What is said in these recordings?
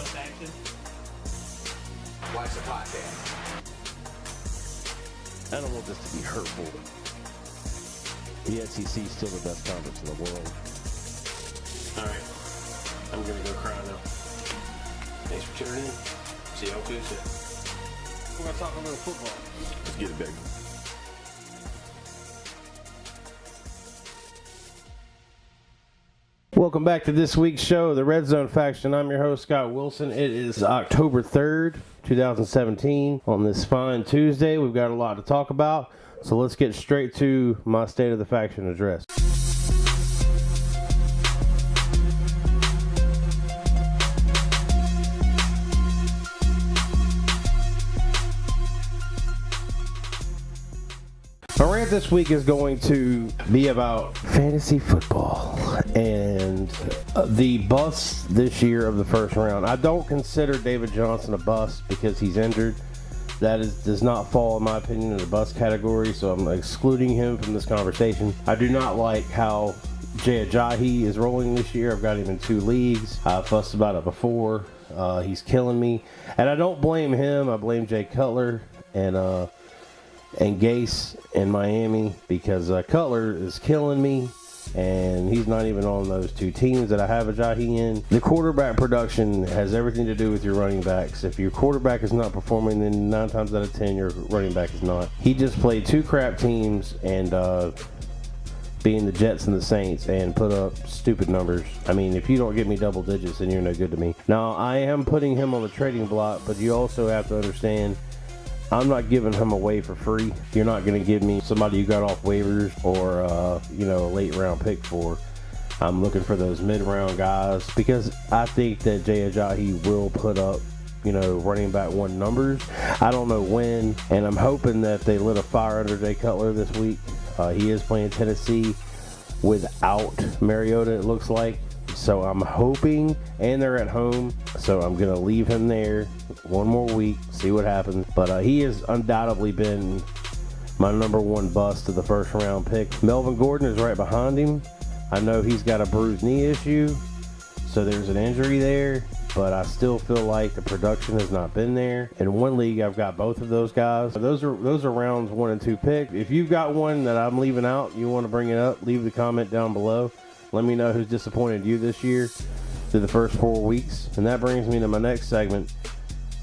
Zone Faction. Watch the podcast. I don't want this to be hurtful. The SEC is still the best conference in the world. All right. I'm going to go cry now. Thanks for tuning in. See y'all Tuesday. We're going to talk a little football. Let's get it, baby. Welcome back to this week's show, the Red Zone Faction. I'm your host, Scott Wilson. It is October 3rd, 2017. On this fine Tuesday, we've got a lot to talk about. So let's get straight to my State of the Faction address. My rant this week is going to be about fantasy football and the bust this year of the first round. I don't consider David Johnson a bust because he's injured. That does not fall, in my opinion, in the bust category, so I'm excluding him from this conversation. I do not like how Jay Ajayi is rolling this year. I've got him in 2 leagues. I fussed about it before. He's killing me. And I don't blame him. I blame Jay Cutler and Gase in Miami because Cutler is killing me, and he's not even on those 2 teams that I have Ajayi in. The quarterback production has everything to do with your running backs. If your quarterback is not performing, then 9 times out of 10 your running back is not. He just played 2 crap teams and being the Jets and the Saints and put up stupid numbers. I mean, if you don't get me double digits, then you're no good to me. Now, I am putting him on the trading block, but you also have to understand I'm not giving him away for free. You're not going to give me somebody you got off waivers or, a late round pick for. I'm looking for those mid-round guys because I think that Jay Ajayi will put up, running back 1 numbers. I don't know when, and I'm hoping that they lit a fire under Jay Cutler this week. He is playing Tennessee without Mariota, it looks like. So I'm hoping, and they're at home, so I'm going to leave him there 1 more week, see what happens. But he has undoubtedly been my number 1 bust of the first round pick. Melvin Gordon is right behind him. I know he's got a bruised knee issue, so there's an injury there, but I still feel like the production has not been there. In 1 league, I've got both of those guys. Those are rounds 1 and 2 picks. If you've got one that I'm leaving out, you want to bring it up, leave the comment down below. Let me know who's disappointed you this year through the first 4 weeks. And that brings me to my next segment.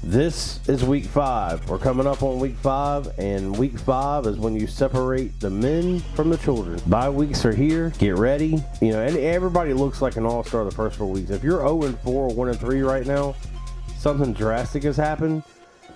This is week 5. We're coming up on week 5, and week 5 is when you separate the men from the children. Bye weeks are here. Get ready. And everybody looks like an all-star the first 4 weeks. If you're 0-4 or 1-3 right now, something drastic has happened.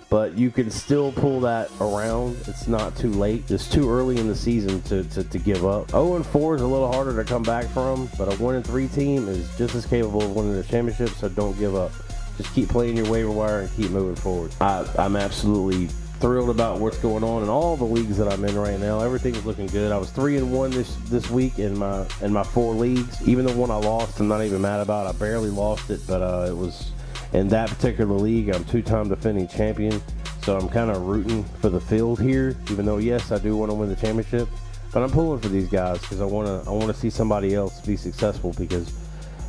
But you can still pull that around. It's not too late. It's too early in the season to give up. 0-4 is a little harder to come back from, but a 1-3 team is just as capable of winning the championship, so don't give up. Just keep playing your waiver wire and keep moving forward. I'm absolutely thrilled about what's going on in all the leagues that I'm in right now. Everything's looking good. I was 3-1 this week in my 4 leagues. Even the one I lost, I'm not even mad about. I barely lost it, but it was... In that particular league, I'm 2-time defending champion, so I'm kind of rooting for the field here, even though, yes, I do want to win the championship. But I'm pulling for these guys because I want to see somebody else be successful because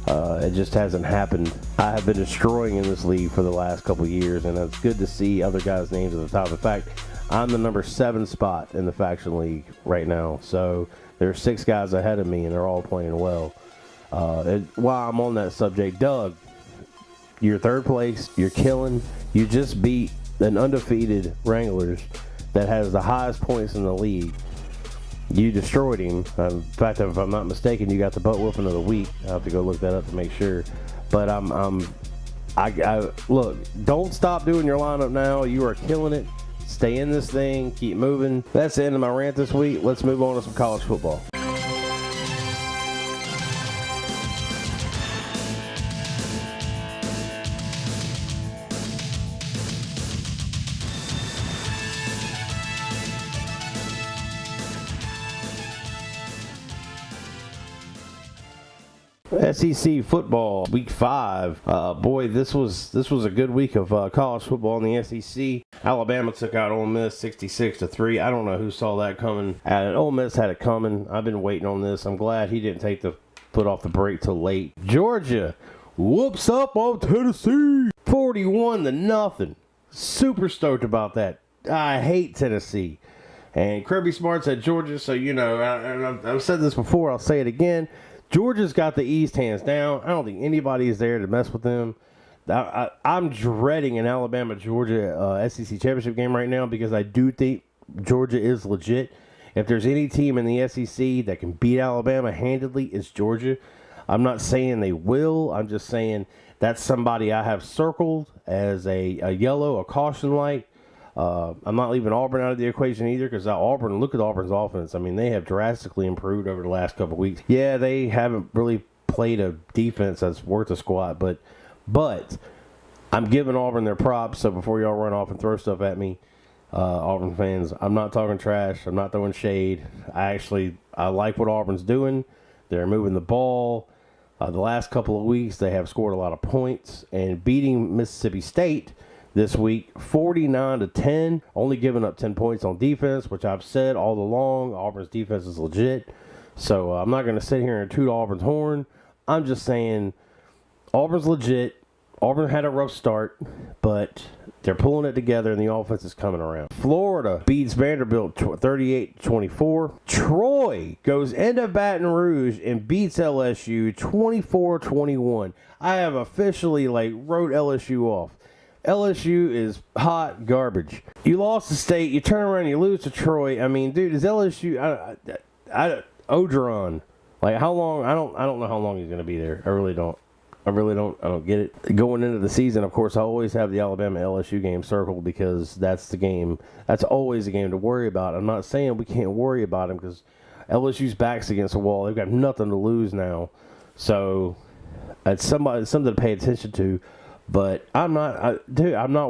it just hasn't happened. I have been destroying in this league for the last couple years, and it's good to see other guys' names at the top. In fact, I'm the number 7 spot in the faction league right now, so there's 6 guys ahead of me, and they're all playing well. While I'm on that subject, Doug, you're 3rd place. You're killing. You just beat an undefeated Wranglers that has the highest points in the league. You destroyed him. In fact, if I'm not mistaken, you got the butt whooping of the week. I have to go look that up to make sure. But look, don't stop doing your lineup now. You are killing it. Stay in this thing. Keep moving. That's the end of my rant this week. Let's move on to some college football. SEC football, week 5. Boy, this was a good week of college football in the SEC. Alabama took out Ole Miss 66-3. I don't know who saw that coming. Ole Miss had it coming. I've been waiting on this. I'm glad he didn't take the foot off the brake till late. Georgia whoops up on Tennessee 41-0. Super stoked about that. I hate Tennessee. And Kirby Smart's at Georgia, so I've said this before, I'll say it again. Georgia's got the East hands down. I don't think anybody is there to mess with them. I'm dreading an Alabama-Georgia SEC championship game right now because I do think Georgia is legit. If there's any team in the SEC that can beat Alabama handedly, it's Georgia. I'm not saying they will. I'm just saying that's somebody I have circled as a yellow, a caution light. I'm not leaving Auburn out of the equation either because Auburn, look at Auburn's offense. I mean, they have drastically improved over the last couple of weeks. Yeah, they haven't really played a defense that's worth a squat, but I'm giving Auburn their props. So before y'all run off and throw stuff at me, Auburn fans, I'm not talking trash. I'm not throwing shade. I like what Auburn's doing. They're moving the ball. The last couple of weeks, they have scored a lot of points and beating Mississippi State this week, 49-10, only giving up 10 points on defense, which I've said all along. Auburn's defense is legit. So I'm not going to sit here and toot Auburn's horn. I'm just saying Auburn's legit. Auburn had a rough start, but they're pulling it together, and the offense is coming around. Florida beats Vanderbilt 38-24. Troy goes into Baton Rouge and beats LSU 24-21. I have officially wrote LSU off. LSU is hot garbage. You lost to State, you turn around, you lose to Troy. I mean, dude, is LSU Ogeron? How long? I don't know how long he's going to be there. I really don't. I don't get it. Going into the season, of course, I always have the Alabama LSU game circled because that's the game. That's always a game to worry about. I'm not saying we can't worry about him because LSU's back's against the wall. They've got nothing to lose now. So it's something to pay attention to. But I'm not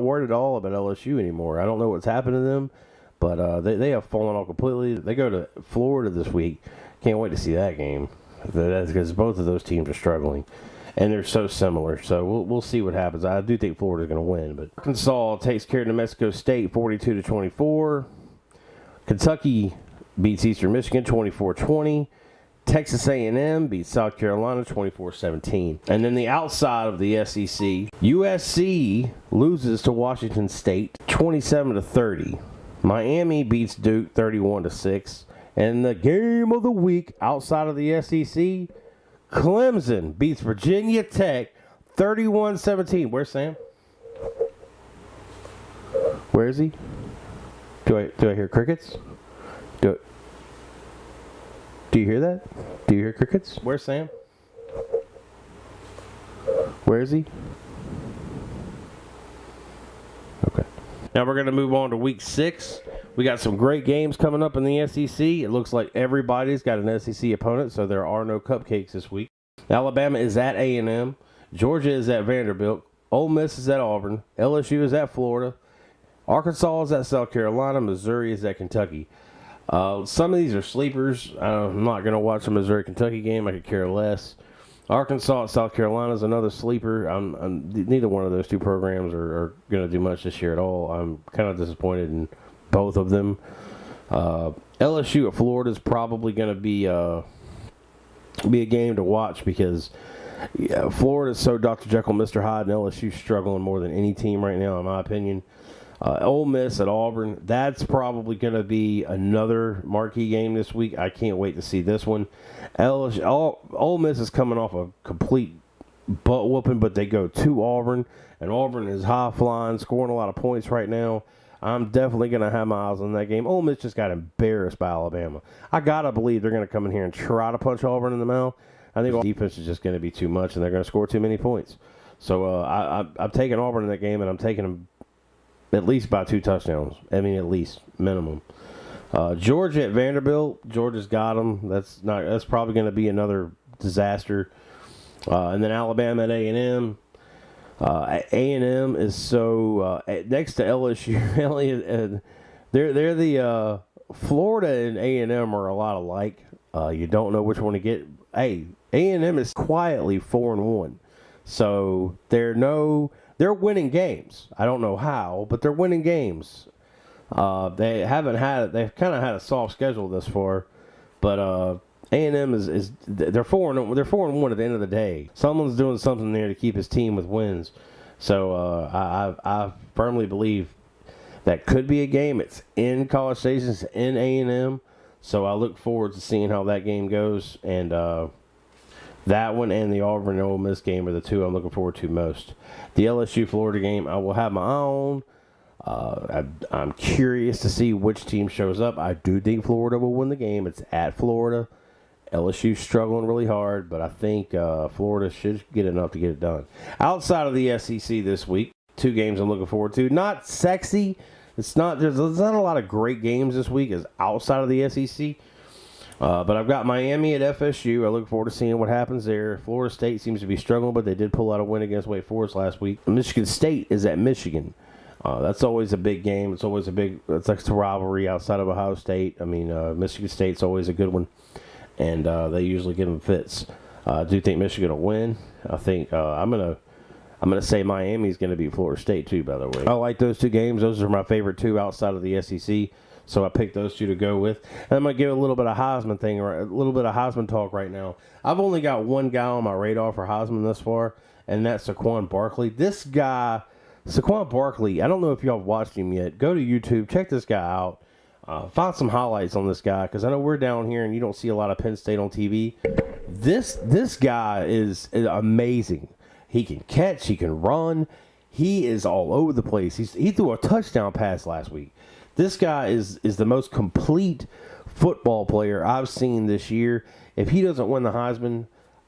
worried at all about LSU anymore. I don't know what's happened to them, but they have fallen off completely. They go to Florida this week. Can't wait to see that game. That's because both of those teams are struggling. And they're so similar, so we'll see what happens. I do think Florida's going to win, but Arkansas takes care of New Mexico State 42-24. Kentucky beats Eastern Michigan 24-20. Texas A&M beats South Carolina 24-17. And then the outside of the SEC, USC loses to Washington State 27-30. Miami beats Duke 31-6. And the game of the week outside of the SEC, Clemson beats Virginia Tech 31-17. Where's Sam? Where is he? Do I hear crickets? Do you hear that? Do you hear crickets? Where's Sam? Where is he? Okay. Now we're going to move on to week 6. We got some great games coming up in the SEC. It looks like everybody's got an SEC opponent, so there are no cupcakes this week. Alabama is at A&M. Georgia is at Vanderbilt. Ole Miss is at Auburn. LSU is at Florida. Arkansas is at South Carolina. Missouri is at Kentucky. Some of these are sleepers. I'm not going to watch a Missouri-Kentucky game. I could care less. Arkansas at South Carolina is another sleeper. Neither one of those two programs are going to do much this year at all. I'm kind of disappointed in both of them. LSU at Florida is probably going to be a game to watch because Florida is so Dr. Jekyll, Mr. Hyde, and LSU struggling more than any team right now, in my opinion. Ole Miss at Auburn, that's probably going to be another marquee game this week. I can't wait to see this one. Ole Miss is coming off a complete butt whooping, but they go to Auburn, and Auburn is high flying, scoring a lot of points right now. I'm definitely going to have my eyes on that game. Ole Miss just got embarrassed by Alabama. I got to believe they're going to come in here and try to punch Auburn in the mouth. I think defense is just going to be too much, and they're going to score too many points. So I'm taking Auburn in that game, and I'm taking them at least by 2 touchdowns. I mean, at least, minimum. Georgia at Vanderbilt. Georgia's got them. That's probably going to be another disaster. And then Alabama at A&M. A&M is so next to LSU. Elliott, they're the Florida and A&M are a lot alike. You don't know which one to get. Hey, A&M is quietly 4-1, so they're winning games. I don't know how, but they're winning games. They've kind of had a soft schedule this far, but A&M is they're 4-1 at the end of the day. Someone's doing something there to keep his team with wins. So I firmly believe that could be a game. It's in College Station, it's in A&M. So I look forward to seeing how that game goes. And that one and the Auburn Ole Miss game are the two I'm looking forward to most. The LSU Florida game, I will have my own. I'm curious to see which team shows up. I do think Florida will win the game. It's at Florida. LSU's struggling really hard, but I think Florida should get enough to get it done. Outside of the SEC this week, two games I'm looking forward to. Not sexy. There's not a lot of great games this week as outside of the SEC. But I've got Miami at FSU. I look forward to seeing what happens there. Florida State seems to be struggling, but they did pull out a win against Wake Forest last week. Michigan State is at Michigan. That's always a big game. It's always it's like a rivalry outside of Ohio State. I mean, Michigan State's always a good one, and they usually give them fits. I do think Michigan will win. I think I'm gonna say Miami's gonna beat Florida State too. By the way, I like those two games. Those are my favorite two outside of the SEC. So I picked those two to go with. And I'm going to give a little bit of Heisman thing, or a little bit of Heisman talk right now. I've only got one guy on my radar for Heisman thus far, and that's Saquon Barkley. This guy, Saquon Barkley, I don't know if y'all have watched him yet. Go to YouTube, check this guy out. Find some highlights on this guy, because I know we're down here and you don't see a lot of Penn State on TV. This guy is amazing. He can catch, he can run. He is all over the place. He threw a touchdown pass last week. This guy is the most complete football player I've seen this year. If he doesn't win the Heisman,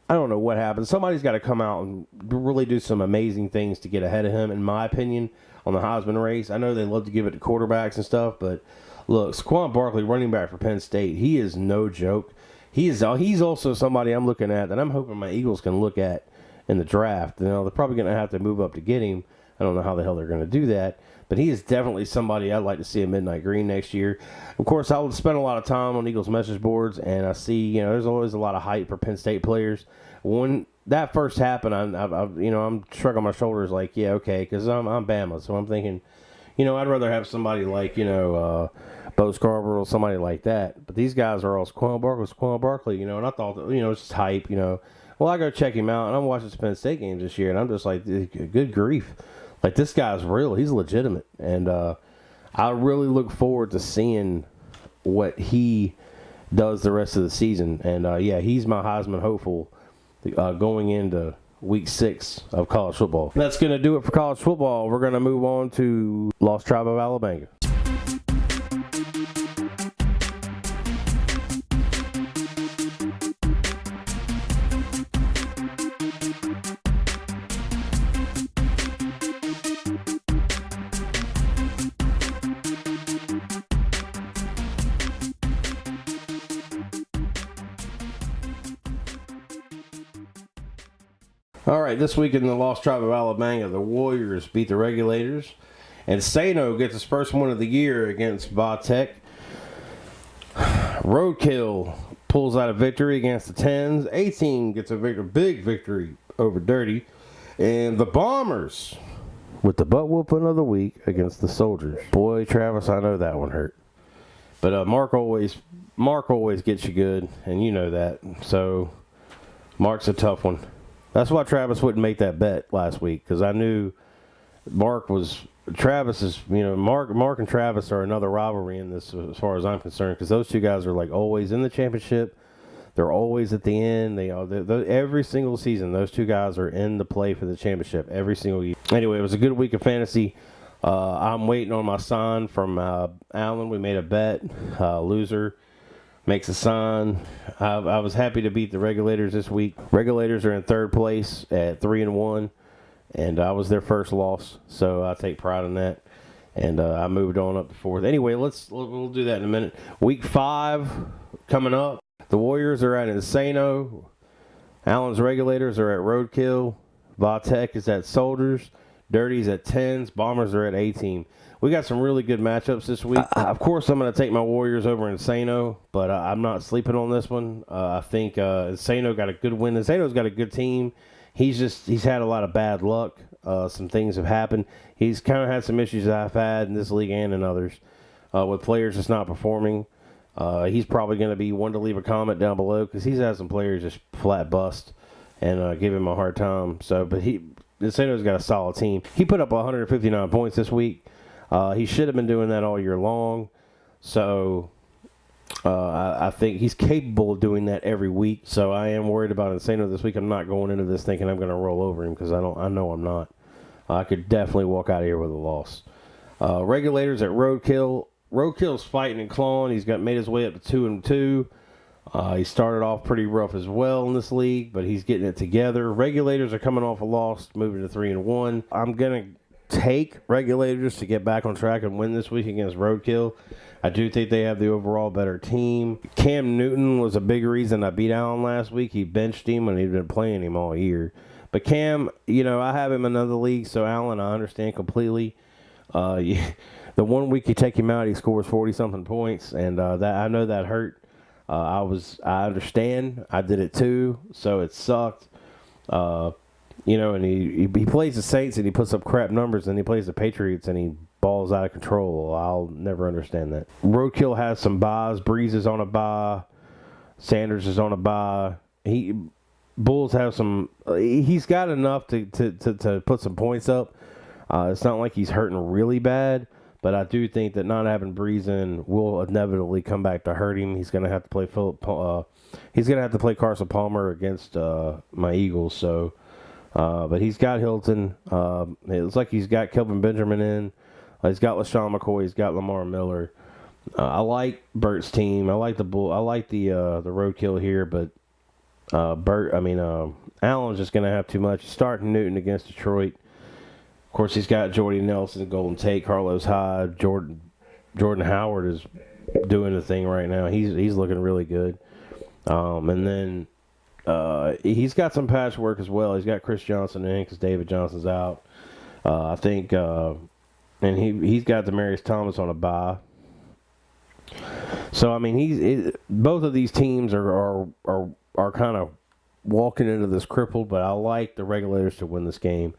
I don't know what happens. Somebody's got to come out and really do some amazing things to get ahead of him, in my opinion, on the Heisman race. I know they love to give it to quarterbacks and stuff, but look, Saquon Barkley, running back for Penn State, he is no joke. He's also somebody I'm looking at that I'm hoping my Eagles can look at in the draft. You know, they're probably going to have to move up to get him. I don't know how the hell they're going to do that. But he is definitely somebody I'd like to see at Midnight Green next year. Of course, I'll spend a lot of time on Eagles message boards, and I see, there's always a lot of hype for Penn State players. When that first happened, I'm shrugging my shoulders like, yeah, okay, because I'm Bama. So I'm thinking, I'd rather have somebody like, Bo Scarborough or somebody like that. But these guys are all Saquon Barkley, and I thought, it's just hype, Well, I go check him out, and I'm watching some Penn State games this year, and I'm just like, good grief. Like, this guy's real. He's legitimate. And I really look forward to seeing what he does the rest of the season. And, he's my Heisman hopeful going into Week 6 of college football. That's going to do it for college football. We're going to move on to Lost Tribe of Alabama. All right, this week in the Lost Tribe of Alabama, the Warriors beat the Regulators, and Sano gets his first win of the year against Vatech. Roadkill pulls out a victory against the Tens. A-Team gets a big victory over Dirty, and the Bombers with the butt whooping of the week against the Soldiers. Boy, Travis, I know that one hurt, but Mark always gets you good, and you know that. So Mark's a tough one. That's why Travis wouldn't make that bet last week, because I knew Mark and Travis are another rivalry in this as far as I'm concerned, because those two guys are like always in the championship. They're always at the end. Every single season, those two guys are in the play for the championship every single year. Anyway, it was a good week of fantasy. I'm waiting on my sign from Alan. We made a bet. Loser makes a sign. I was happy to beat the Regulators this week. Regulators are in third place at 3-1, and I was their first loss, so I take pride in that. And I moved on up to fourth. Anyway, we'll do that in a minute. Week 5 coming up. The Warriors are at Insano. Allen's Regulators are at Roadkill. Vatech is at Soldiers. Dirty's at Tens. Bombers are at A-Team. We got some really good matchups this week. Of course, I'm going to take my Warriors over Insano, but I'm not sleeping on this one. I think Insano got a good win. Insano's got a good team. He's had a lot of bad luck. Some things have happened. He's kind of had some issues that I've had in this league and in others with players just not performing. He's probably going to be one to leave a comment down below, because he's had some players just flat bust and give him a hard time. So, but Encino's got a solid team. He put up 159 points this week. He should have been doing that all year long. So I think he's capable of doing that every week. So I am worried about Encino this week. I'm not going into this thinking I'm going to roll over him because I know I'm not. I could definitely walk out of here with a loss. Regulators at Roadkill. Roadkill's fighting and clawing. He's made his way up to 2-2. He started off pretty rough as well in this league, but he's getting it together. Regulators are coming off a loss, moving to 3-1. I'm going to take Regulators to get back on track and win this week against Roadkill. I do think they have the overall better team. Cam Newton was a big reason I beat Allen last week. He benched him and he'd been playing him all year. But Cam, I have him in another league, so Allen, I understand completely. The 1 week you take him out, he scores 40-something points, and that I know that hurt. I understand. I did it too, so it sucked. And he plays the Saints and he puts up crap numbers, and he plays the Patriots and he balls out of control. I'll never understand that. Roadkill has some buys. Breeze is on a buy. Sanders is on a buy. Bulls have some. He's got enough to put some points up. It's not like he's hurting really bad. But I do think that not having Breeze in will inevitably come back to hurt him. He's going to have to play he's going to have to play Carson Palmer against my Eagles. So, but he's got Hilton. It looks like he's got Kelvin Benjamin in. He's got LaShawn McCoy. He's got Lamar Miller. I like Bert's team. I like the Roadkill here, but Allen's just going to have too much. He's starting Newton against Detroit. Of course, he's got Jordy Nelson, Golden Tate, Carlos Hyde. Jordan Howard is doing the thing right now. He's looking really good. And then he's got some patchwork as well. He's got Chris Johnson in because David Johnson's out. I think, and he's got Demaryius Thomas on a bye. So both of these teams are kind of walking into this crippled, but I like the Regulators to win this game.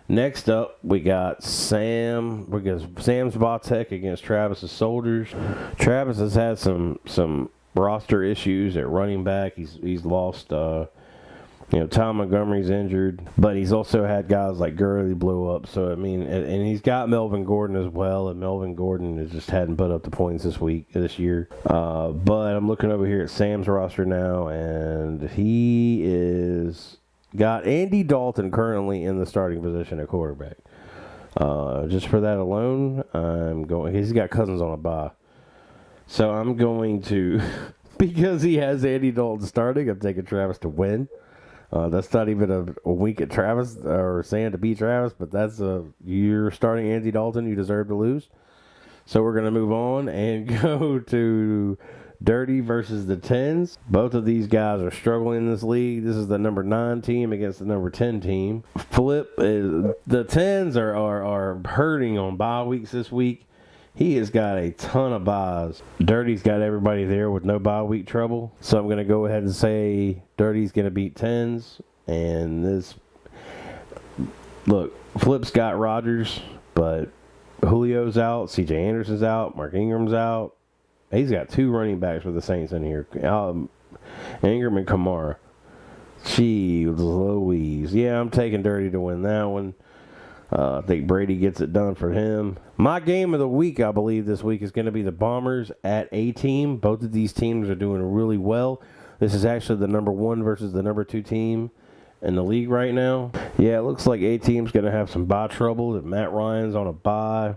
Next up, we got Sam's Vatek against Travis's Soldiers. Travis has had some roster issues at running back. He's lost. Tom Montgomery's injured, but he's also had guys like Gurley blow up. So and he's got Melvin Gordon as well, and Melvin Gordon just hadn't put up the points this year. But I'm looking over here at Sam's roster now, and he is got Andy Dalton currently in the starting position at quarterback. Just for that alone, he's got Cousins on a bye. So I'm going to, because he has Andy Dalton starting, I'm taking Travis to win. That's not even a wink at Travis or saying to beat Travis, but you're starting Andy Dalton, you deserve to lose. So we're going to move on and go to Dirty versus the 10s. Both of these guys are struggling in this league. This is the number 9 team against the number 10 team. The 10s are hurting on bye weeks this week. He has got a ton of buys. Dirty's got everybody there with no bye week trouble. So I'm going to go ahead and say Dirty's going to beat 10s. And Flip's got Rodgers, but Julio's out, CJ Anderson's out, Mark Ingram's out. He's got 2 running backs for the Saints in here. Ingram and Kamara. Jeez Louise. Yeah, I'm taking Dirty to win that one. I think Brady gets it done for him. My game of the week, I believe, this week is going to be the Bombers at A-Team. Both of these teams are doing really well. This is actually the number 1 versus the number 2 team in the league right now. Yeah, it looks like A-Team's going to have some bye trouble. Matt Ryan's on a bye.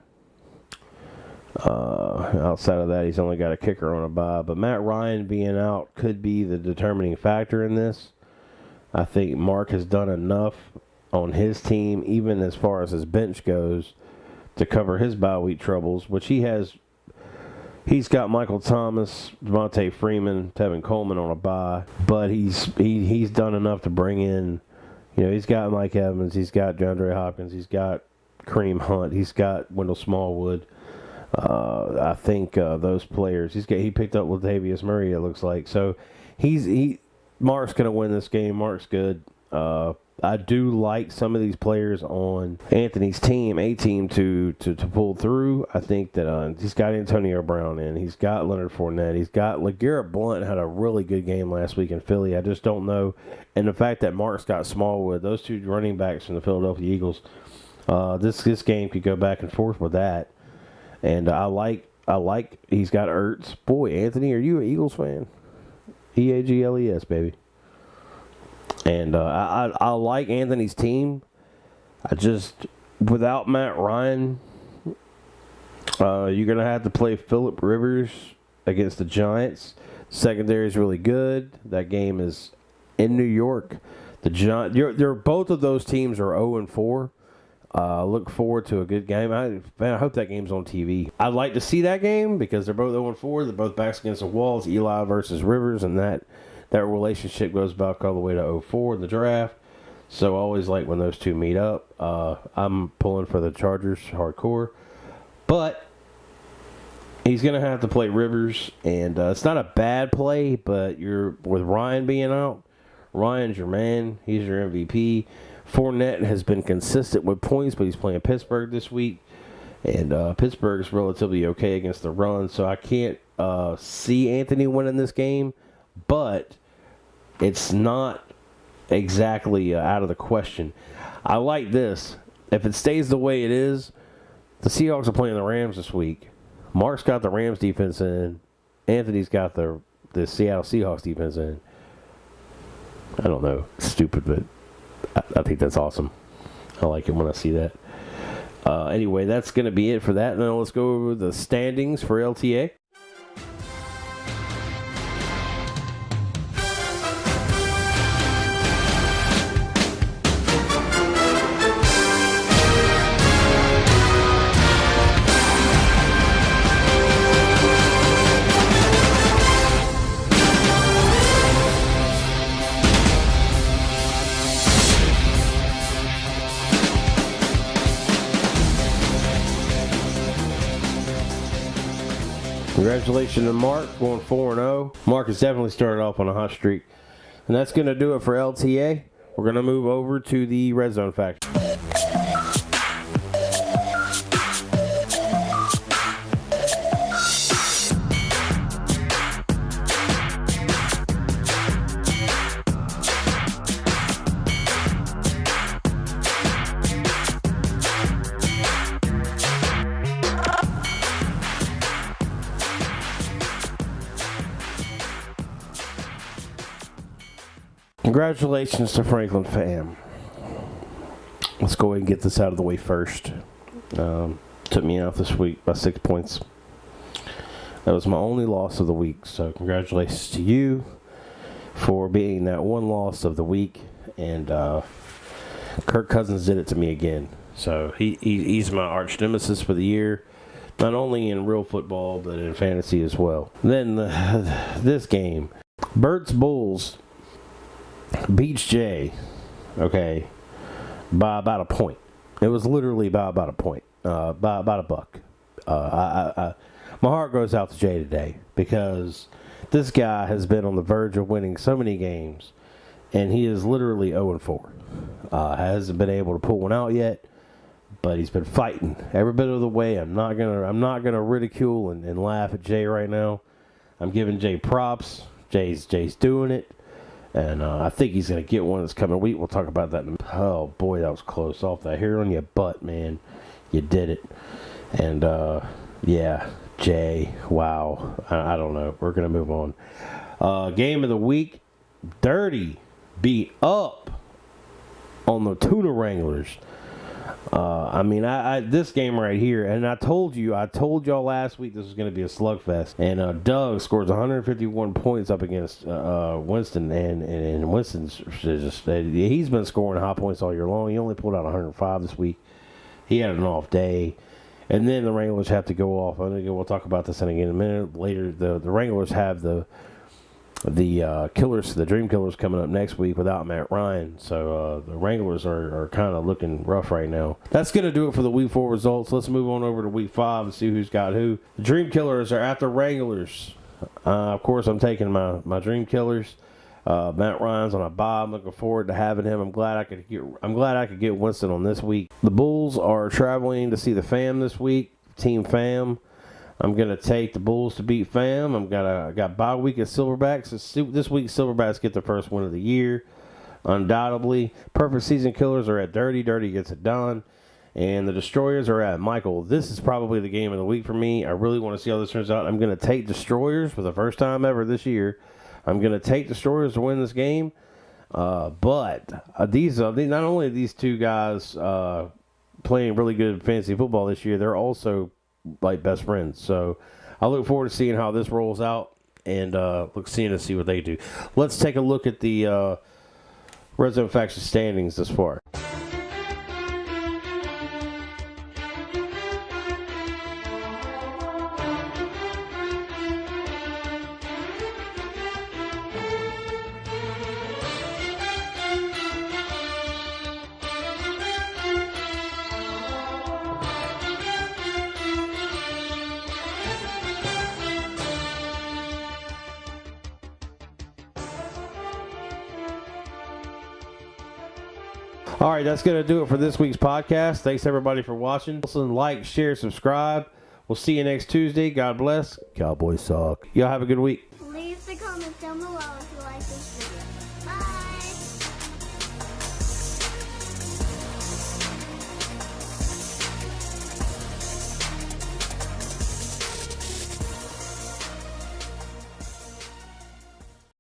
Outside of that, he's only got a kicker on a bye. But Matt Ryan being out could be the determining factor in this. I think Mark has done enough on his team, even as far as his bench goes, to cover his bye week troubles, which he has. He's got Michael Thomas, Devontae Freeman, Tevin Coleman on a bye, but he's done enough to bring in. He's got Mike Evans, he's got DeAndre Hopkins, he's got Kareem Hunt, he's got Wendell Smallwood. I think those players he picked up Latavius Murray. It looks like so. Mark's gonna win this game. Mark's good. I do like some of these players on Anthony's team, A-team, to pull through. I think that he's got Antonio Brown in. He's got Leonard Fournette. He's got LeGarrette Blount had a really good game last week in Philly. I just don't know. And the fact that Mark Scott Smallwood, those two running backs from the Philadelphia Eagles, this game could go back and forth with that. And I like he's got Ertz. Boy, Anthony, are you an Eagles fan? Eagles, baby. And I like Anthony's team. I just, without Matt Ryan, you're going to have to play Phillip Rivers against the Giants. Secondary is really good. That game is in New York. Both of those teams are 0-4. Look forward to a good game. I hope that game's on TV. I'd like to see that game because they're both 0-4. They're both backs against the walls. Eli versus Rivers, and that relationship goes back all the way to 0-4 in the draft. So I always like when those two meet up. I'm pulling for the Chargers hardcore. But he's going to have to play Rivers, and it's not a bad play, but with Ryan being out, Ryan's your man. He's your MVP. Fournette has been consistent with points, but he's playing Pittsburgh this week. And Pittsburgh's relatively okay against the run, so I can't see Anthony winning this game. But it's not exactly out of the question. I like this. If it stays the way it is, the Seahawks are playing the Rams this week. Mark's got the Rams defense in. Anthony's got the Seattle Seahawks defense in. I don't know. It's stupid, but I think that's awesome. I like it when I see that. Anyway, that's going to be it for that. Now let's go over the standings for LTA. Congratulations to Mark, going 4-0. Mark has definitely started off on a hot streak. And that's going to do it for LTA. We're going to move over to the Red Zone faction. Congratulations to Franklin fam. Let's go ahead and get this out of the way first. Took me out this week by 6 points. That was my only loss of the week. So congratulations to you for being that one loss of the week. And Kirk Cousins did it to me again. So he's my arch nemesis for the year. Not only in real football, but in fantasy as well. Then this game. Bert's Bulls beats Jay, okay, by about a point. It was literally by about a point, by about a buck. My heart goes out to Jay today because this guy has been on the verge of winning so many games, and he is literally 0-4. Hasn't been able to pull one out yet, but he's been fighting every bit of the way. I'm not gonna ridicule and laugh at Jay right now. I'm giving Jay props. Jay's doing it. And I think he's going to get one this coming week. We'll talk about that. Oh, boy, that was close. Off the hair on your butt, man. You did it. And, yeah, Jay, wow. I don't know. We're going to move on. Game of the week. Dirty beat up on the Tuna Wranglers. This game right here, and I told y'all last week this was going to be a slugfest. And Doug scores 151 points up against Winston, and Winston's he's been scoring high points all year long. He only pulled out 105 this week. He had an off day. And then the Wranglers have to go off. I think we'll talk about this in a minute later. The Wranglers have the Killers, the Dream Killers, coming up next week without Matt Ryan. So the Wranglers are kind of looking rough right now. That's going to do it for the Week 4 results. Let's move on over to Week 5 and see who's got who. The Dream Killers are at the Wranglers. Of course, I'm taking my Dream Killers. Matt Ryan's on a bye. I'm looking forward to having him. I'm glad I could get Winston on this week. The Bulls are traveling to see the Fam this week. Team Fam. I'm gonna take the Bulls to beat Fam. I got bye week at Silverbacks. This week Silverbacks get the first win of the year, undoubtedly. Perfect Season Killers are at Dirty. Dirty gets it done. And the Destroyers are at Michael. This is probably the game of the week for me. I really want to see how this turns out. I'm going to take Destroyers for the first time ever this year. I'm going to take Destroyers to win this game. But not only are these two guys playing really good fantasy football this year, they're also like best friends. So I look forward to seeing how this rolls out and seeing to see what they do. Let's take a look at the Red Zone Faction standings this far. All right, that's going to do it for this week's podcast. Thanks, everybody, for watching. Listen, like, share, subscribe. We'll see you next Tuesday. God bless. Cowboys suck. Y'all have a good week. Leave the comments down below.